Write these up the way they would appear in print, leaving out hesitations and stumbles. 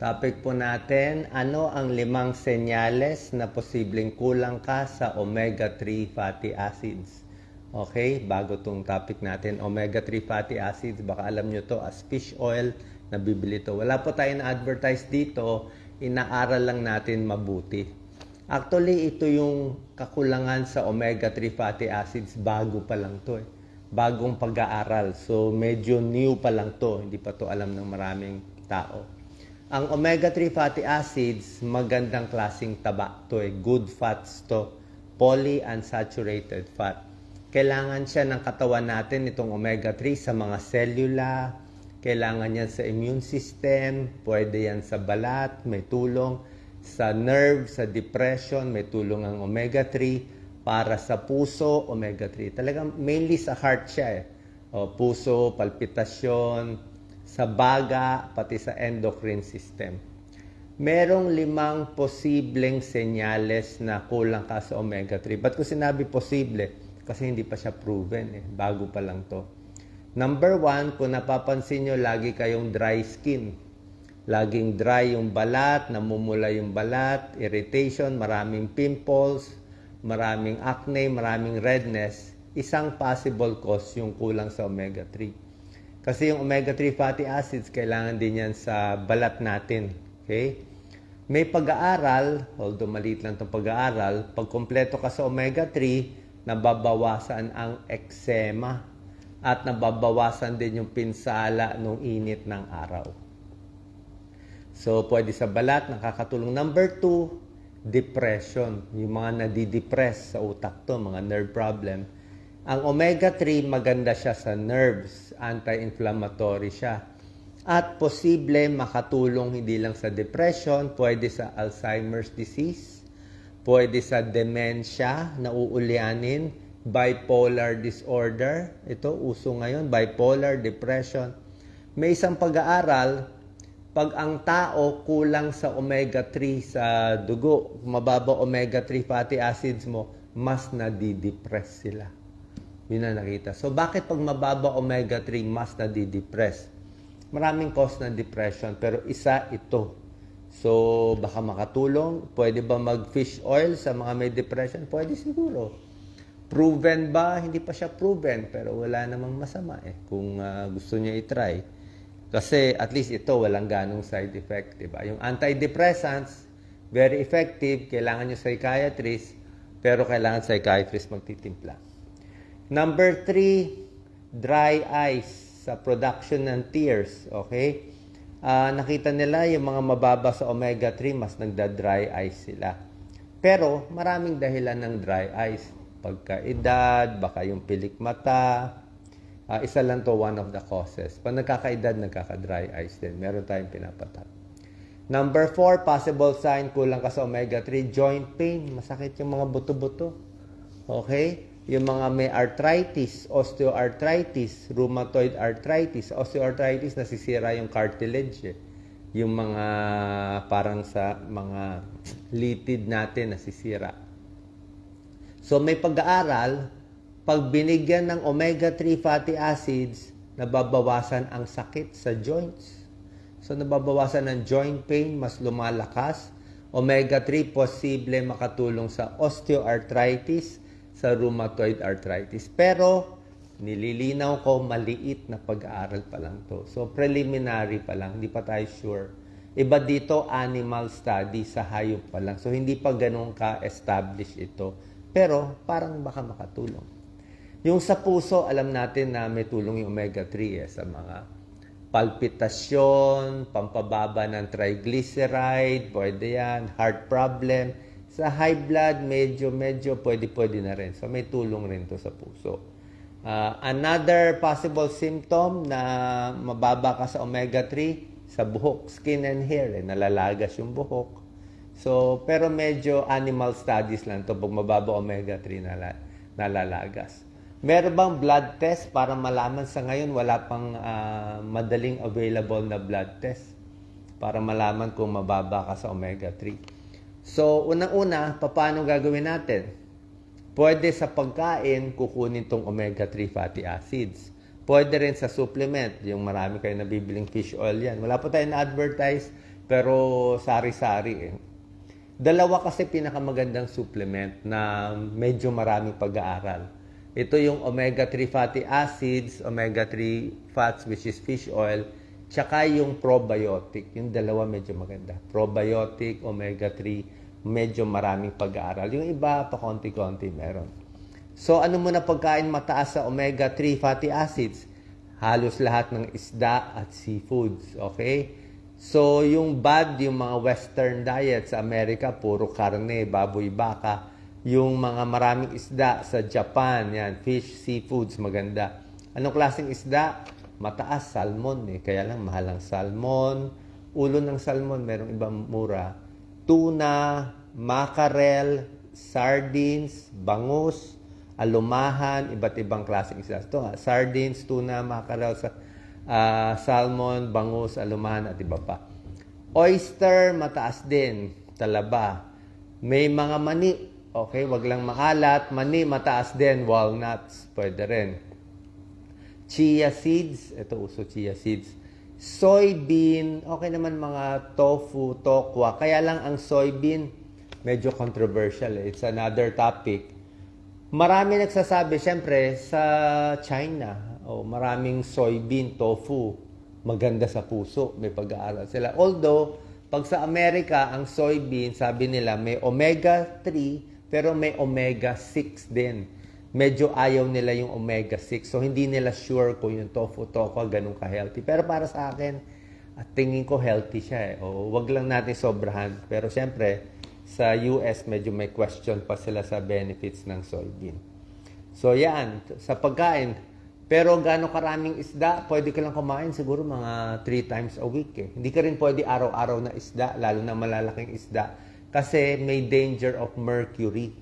Topic po natin, ano ang 5 senyales na posibleng kulang ka sa omega-3 fatty acids? Okay, bago tong topic natin, omega-3 fatty acids, baka alam nyo to as fish oil, nabibili to. Wala po tayo na-advertise dito, inaaral lang natin mabuti. Actually, ito yung kakulangan sa omega-3 fatty acids, bago pa lang to eh. Bagong pag-aaral, so medyo new pa lang to, hindi pa to alam ng maraming tao. Ang omega-3 fatty acids, magandang klaseng taba to eh. Good fats to. Polyunsaturated fat. Kailangan siya ng katawan natin, itong omega-3, sa mga selula. Kailangan yan sa immune system. Pwede yan sa balat, may tulong. Sa nerve, sa depression, may tulong ang omega-3. Para sa puso, omega-3. Talagang mainly sa heart siya eh. Puso, palpitasyon, sa baga, pati sa endocrine system. Merong 5 posibleng senyales na kulang ka sa omega-3. Ba't ko sinabi posible? Kasi hindi pa siya proven eh. Bago pa lang to. Number 1, kung napapansin nyo, lagi kayong dry skin. Laging dry yung balat, namumula yung balat, irritation, maraming pimples, maraming acne, maraming redness. Isang possible cause yung kulang sa omega-3. Kasi yung omega-3 fatty acids, kailangan din yan sa balat natin. Okay? May pag-aaral, although maliit lang itong pag-aaral, pag kompleto ka sa omega-3, nababawasan ang eczema at nababawasan din yung pinsala ng init ng araw. So, pwede sa balat, nakakatulong. Number 2, depression. Yung mga nadidepress sa utak to, mga nerve problem. Ang omega-3, maganda siya sa nerves, anti-inflammatory siya. At posible makatulong hindi lang sa depression, pwede sa Alzheimer's disease, pwede sa dementia na uulyanin, bipolar disorder. Ito, uso ngayon, bipolar, depression. May isang pag-aaral, pag ang tao kulang sa omega-3 sa dugo, mababa omega-3 fatty acids mo, mas nadidepress sila. Yun na nakita. So, bakit pag mababa omega-3, mas nadidepress? Maraming cause ng depression, pero isa ito. So, baka makatulong. Pwede ba mag-fish oil sa mga may depression? Pwede siguro. Proven ba? Hindi pa siya proven, pero wala namang masama eh, kung gusto niya i-try. Kasi at least ito, walang ganong side effect, diba? Yung antidepressants, very effective, kailangan yung psychiatrist, pero kailangan psychiatrist magtitimpla. Number 3, dry eyes sa production ng tears. Okay? Nakita nila yung mga mababa sa omega-3, mas nagda-dry eyes sila. Pero maraming dahilan ng dry eyes. Pagkaedad, baka yung pilik mata. Isa lang to, one of the causes. Pag nagkakaedad, nagkaka-dry eyes din. Meron tayong pinapatak. Number 4, possible sign kulang ka sa omega-3, joint pain. Masakit yung mga buto-buto. Okay? Yung mga may arthritis, osteoarthritis, rheumatoid arthritis. Osteoarthritis, nasisira yung cartilage. Yung mga parang sa mga litid natin nasisira. So may pag-aaral, pag binigyan ng omega-3 fatty acids, nababawasan ang sakit sa joints. So nababawasan ng joint pain, mas lumalakas. Omega-3 posible makatulong sa osteoarthritis, sa rheumatoid arthritis. Pero, nililinaw ko, maliit na pag-aaral pa lang to. So, preliminary pa lang, hindi pa tayo sure. Iba dito, animal study, sa hayop pa lang. So, hindi pa ganun ka-establish ito. Pero, parang baka makatulong. Yung sa puso, alam natin na may tulong yung omega-3 sa mga palpitasyon, pampababa ng triglyceride, pwede yan, heart problem. Sa high blood, medyo pwede na rin. So, may tulong rin to sa puso. Another possible symptom na mababa ka sa omega-3, sa buhok, skin and hair, nalalagas yung buhok. So, pero medyo animal studies lang to pag mababa omega-3 nalalagas. Meron bang blood test para malaman? Sa ngayon, wala pang madaling available na blood test para malaman kung mababa ka sa omega-3. So, unang-una, paano gagawin natin? Pwede sa pagkain, kukunin tong omega-3 fatty acids. Pwede rin sa supplement, yung marami kayo nabibiling fish oil yan. Wala pa tayo na-advertise Pero sari-sari eh. Dalawa kasi pinakamagandang supplement na medyo maraming pag-aaral. Ito yung omega-3 fatty acids, omega-3 fats which is fish oil, tsaka yung probiotic. Yung dalawa medyo maganda. Probiotic, omega-3, medyo maraming pag-aaral. Yung iba, pa konti-konti meron. So ano muna pagkain mataas sa omega-3 fatty acids? Halos lahat ng isda at seafoods. Okay? So, yung bad, yung mga western diet sa Amerika, puro karne, baboy, baka. Yung mga maraming isda sa Japan, yan, fish, seafoods, maganda. Anong klaseng isda? Mataas, salmon eh. Kaya lang, mahal ang salmon. Ulo ng salmon, merong ibang mura. Tuna, mackerel, sardines, bangus, alumahan, iba't ibang klaseng isda. Ito, sardines, tuna, mackerel, salmon, bangus, alumahan at iba pa. Oyster, mataas din. Talaba. May mga mani. Okay, wag lang maalat. Mani, mataas din. Walnuts, pwede rin. Chia seeds. Ito, uso chia seeds. Soybean. Okay naman mga tofu, tokwa. Kaya lang ang soybean, medyo controversial. It's another topic. Marami nagsasabi, syempre, sa China, maraming soybean, tofu, maganda sa puso, may pag-aaral sila. Although, pag sa Amerika, ang soybean, sabi nila, may omega-3, pero may omega-6 din. Medyo ayaw nila yung omega-6. So, hindi nila sure kung yung tofu, tokwa, ganun ka-healthy. Pero para sa akin, at tingin ko healthy siya eh. Wag lang natin sobrahan. Pero syempre, sa US, medyo may question pa sila sa benefits ng soybean. So, yan. Sa pagkain. Pero gaano karaming isda, pwede ka lang kumain siguro mga 3 times a week eh. Hindi ka rin pwede araw-araw na isda, lalo na malalaking isda. Kasi may danger of mercury.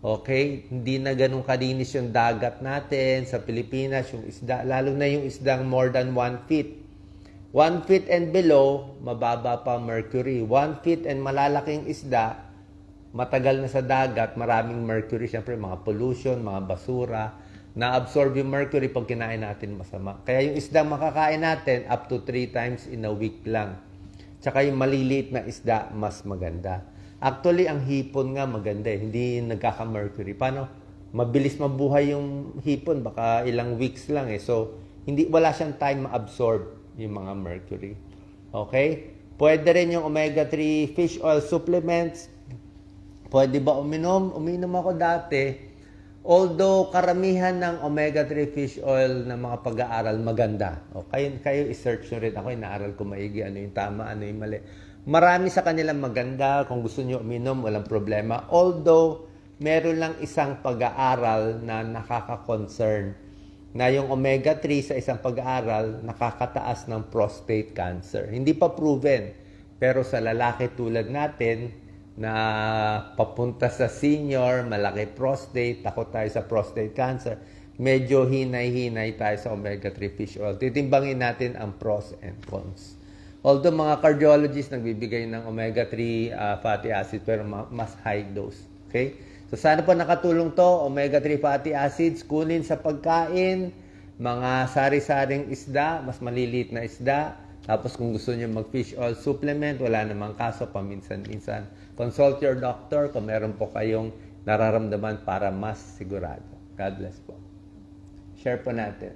Okay? Hindi na ganun kalinis yung dagat natin sa Pilipinas, yung isda. Lalo na yung isdang more than 1 feet. 1 feet and below, mababa pa mercury. 1 feet and malalaking isda, matagal na sa dagat, maraming mercury. Siyempre, mga pollution, mga basura. Na-absorb yung mercury pag kinain natin masama. Kaya yung isda makakain natin, up to 3 times in a week lang. Tsaka yung maliliit na isda, mas maganda. Actually, ang hipon nga maganda eh. Hindi nagkaka-mercury. Paano? Mabilis mabuhay yung hipon. Baka ilang weeks lang eh. So, wala siyang time ma-absorb yung mga mercury. Okay? Pwede rin yung omega-3 fish oil supplements. Pwede ba uminom? Uminom ako dati. Although karamihan ng omega-3 fish oil na mga pag-aaral maganda. Kayo i-search nyo rin. Ako inaaral ko maigi ano yung tama, ano yung mali. Marami sa kanila maganda. Kung gusto nyo uminom, walang problema. Although, meron lang isang pag-aaral na nakaka-concern na yung omega-3 sa isang pag-aaral nakakataas ng prostate cancer. Hindi pa proven. Pero sa lalaki tulad natin na papunta sa senior, malaki prostate, takot tayo sa prostate cancer, medyo hinay-hinay tayo sa omega-3 fish oil. Titimbangin natin ang pros and cons. Although mga cardiologists nagbibigay ng omega-3 fatty acid pero mas high dose. Okay? So sana po nakatulong to, omega-3 fatty acids, kunin sa pagkain, mga sari-saring isda, mas maliliit na isda. Tapos kung gusto niyo mag-fish oil supplement, wala namang kaso, paminsan-minsan. Consult your doctor kung meron po kayong nararamdaman para mas sigurado. God bless po. Share po natin.